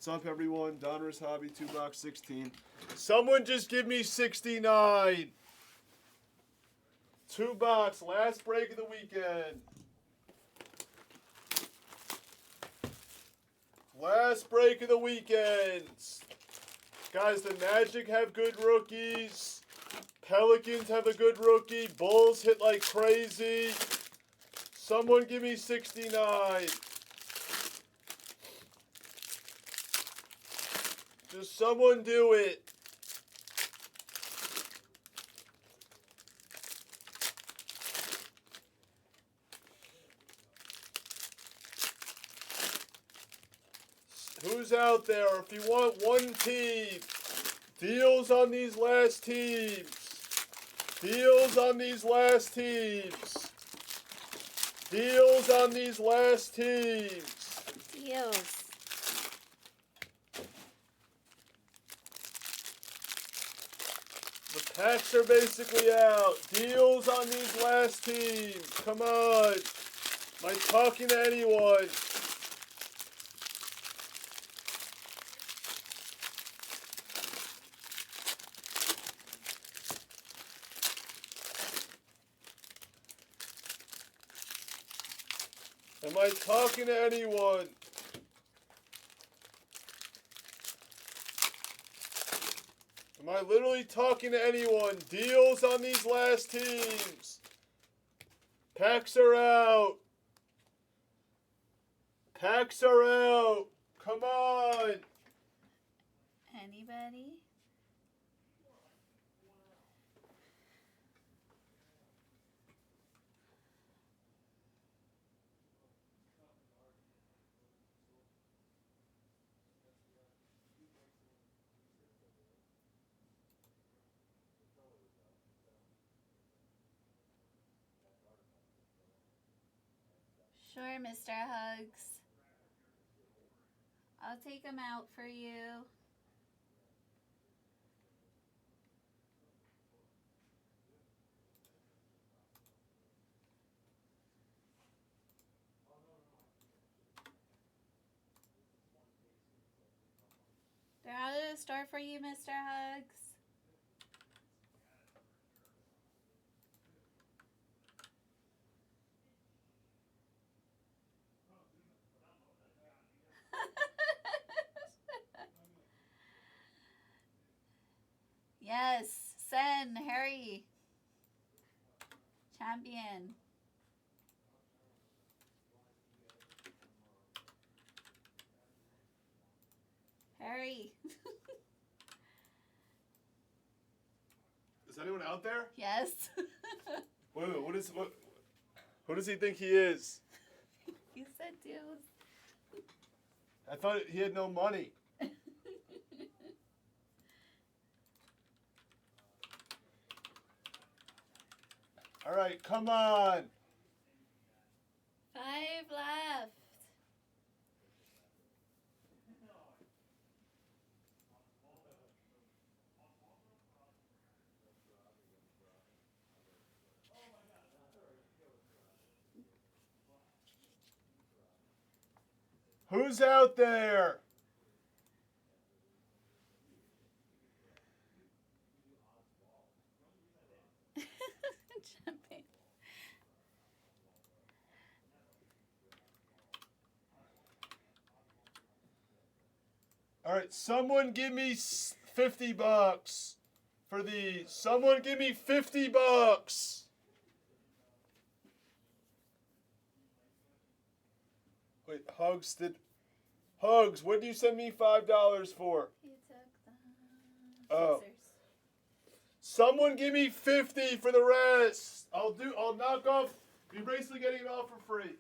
What's up, everyone? Donruss Hobby 2-box 16. Someone just give me 69. 2-box, last break of the weekend. Last break of the weekend. Guys, the Magic have good rookies. Pelicans have a good rookie. Bulls hit like crazy. Someone give me 69. Just someone do it. Who's out there? If you want one team, deals on these last teams. Deals on these last teams. Deals on these last teams. Deals. The packs are basically out. Deals on these last teams. Come on. Am I talking to anyone? Am I talking to anyone? Am I literally talking to anyone? Deals on these last teams. Packs are out. Packs are out. Come on. Anybody? Sure, Mr. Hugs. I'll take them out for you. They're out of the store for you, Mr. Hugs. Yes, Sen, Harry. Champion. Harry. Is anyone out there? Yes. Wait, what? Who does he think he is? You said deals. I thought he had no money. All right, come on. 5 left. Who's out there? Champion. All right, someone give me $50 for these. Someone give me $50. Wait, Hugs, what did you send me $5 for? You took the Oh. scissors. Someone give me 50 for the rest. I'll knock off. You're basically getting it all for free.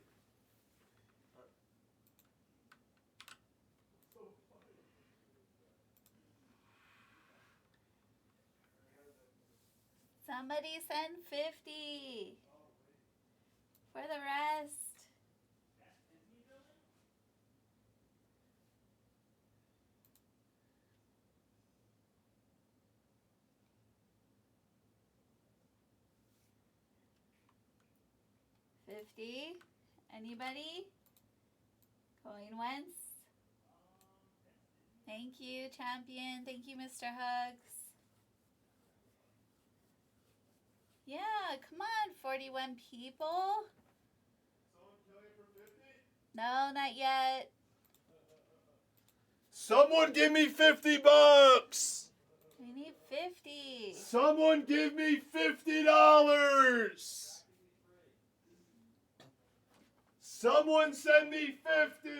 Somebody send 50 for the rest. $50. Anybody? Going once? Thank you, champion. Thank you, Mr. Hugs. Yeah, come on, 41 people. Someone killing for 50? No, not yet. Someone give me $50. We need 50. Someone give me $50. Someone send me 50.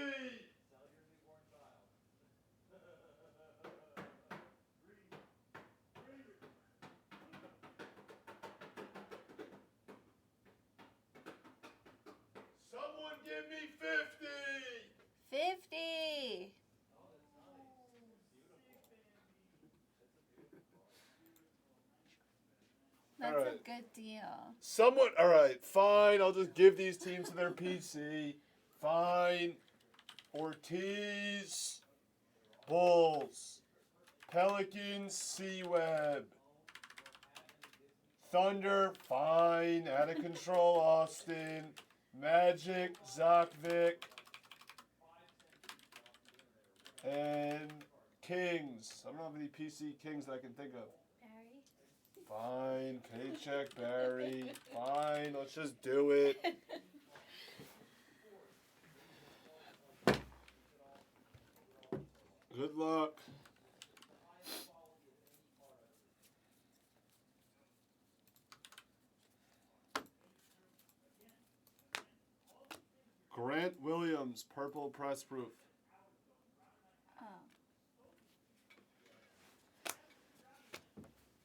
Someone give me 50. 50. That's All a right. good deal. Someone, all right, fine. I'll just give these teams to their PC. Fine. Ortiz, Bulls, Pelicans, C-Web, Thunder, fine. Out of control, Austin, Magic, Zokvic, and Kings. I don't have any PC Kings that I can think of. Barry? Fine. K-check, Barry. Fine. Let's just do it. Good luck. Grant Williams, purple press proof.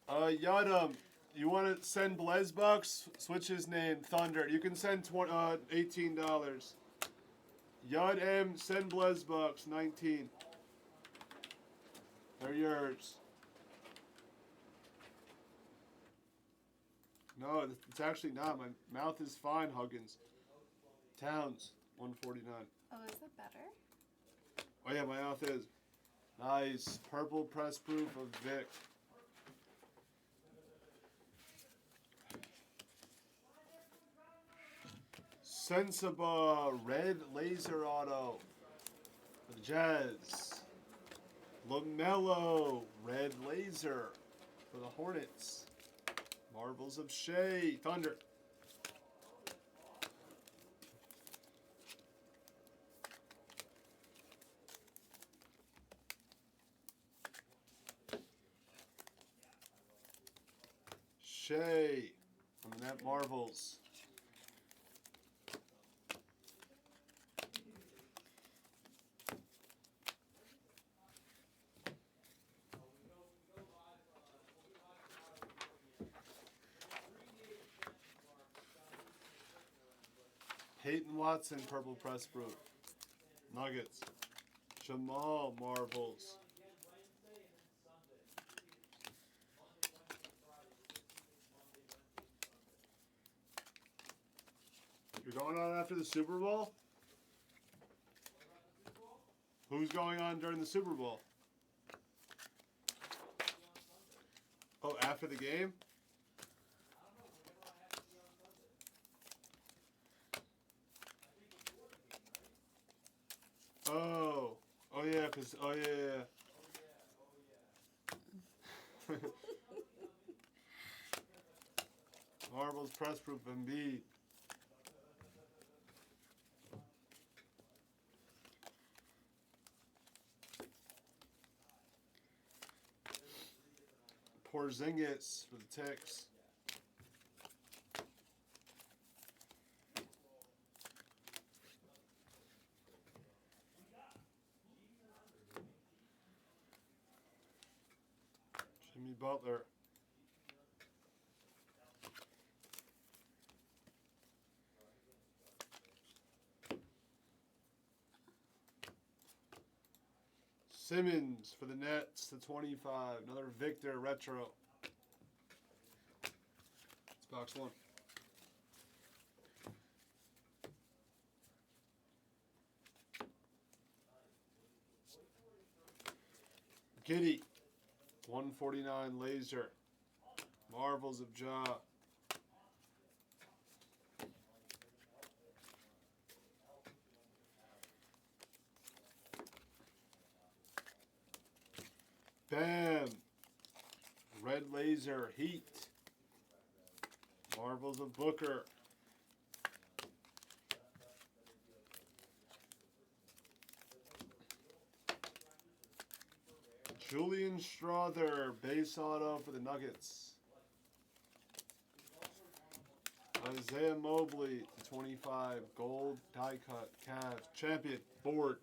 Oh. Yadam, you want to send Blesbucks? Switch his name, Thunder. You can send $18. Yad M, send Blesbucks, 19. They're yours. No, it's actually not. My mouth is fine, Huggins. Towns, 149. Oh, is that better? Oh yeah, my mouth is. Nice. Purple press proof of Vic. Sensiba, red laser auto for the Jazz. LaMelo, red laser for the Hornets. Marvels of Shea, Thunder. Shea from the Net Marvels. Peyton Watson, purple press proof. Nuggets. Jamal Marvels. You're going on after the Super Bowl? Who's going on during the Super Bowl? Oh, after the game? Oh. Oh, yeah, because, oh, yeah. Marvel's press proof Embiid. Porzingis for the Ticks. Jimmy Butler. Simmons for the Nets to 25. Another Victor retro. It's box one. Giddy. 149 laser. Marvels of Ja. Bam. Red Laser Heat. Marvels of Booker. Julian Strother, base auto for the Nuggets. Isaiah Mobley, /25, gold die cut, Cavs, champion, board.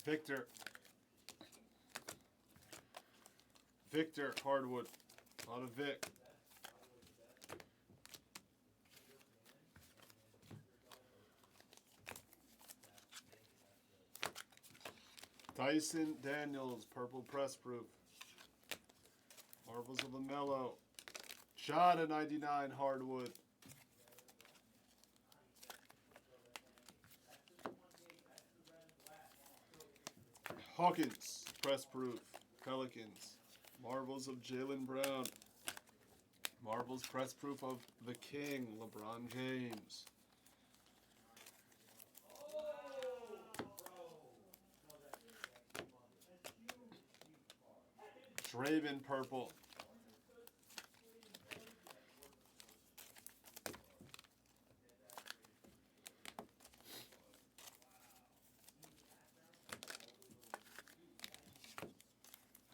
Victor. Victor, hardwood, a lot of Vic. Dyson Daniels, purple press proof. Marvels of LaMelo. Shot at 99 hardwood. Hawkins, press proof. Pelicans. Marvels of Jaylen Brown. Marvels press proof of the King, LeBron James. Draven purple.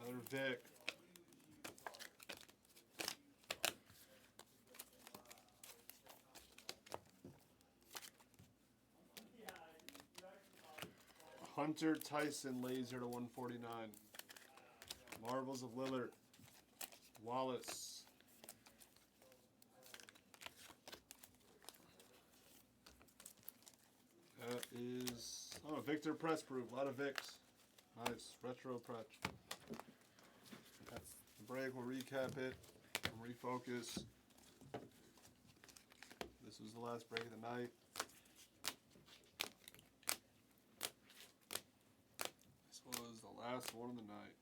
Another Vic. Hunter Tyson laser to 149. Marvels of Lillard. Wallace. That is, oh, Victor press proof. A lot of Vicks. Nice. Retro press. That's the break. We'll recap it and refocus. This was the last break of the night. This was the last one of the night.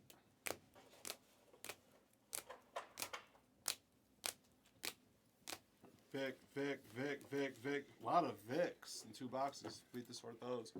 Vic, Vic, Vic, Vic, Vic. A lot of Vicks in 2 boxes. We need to sort those.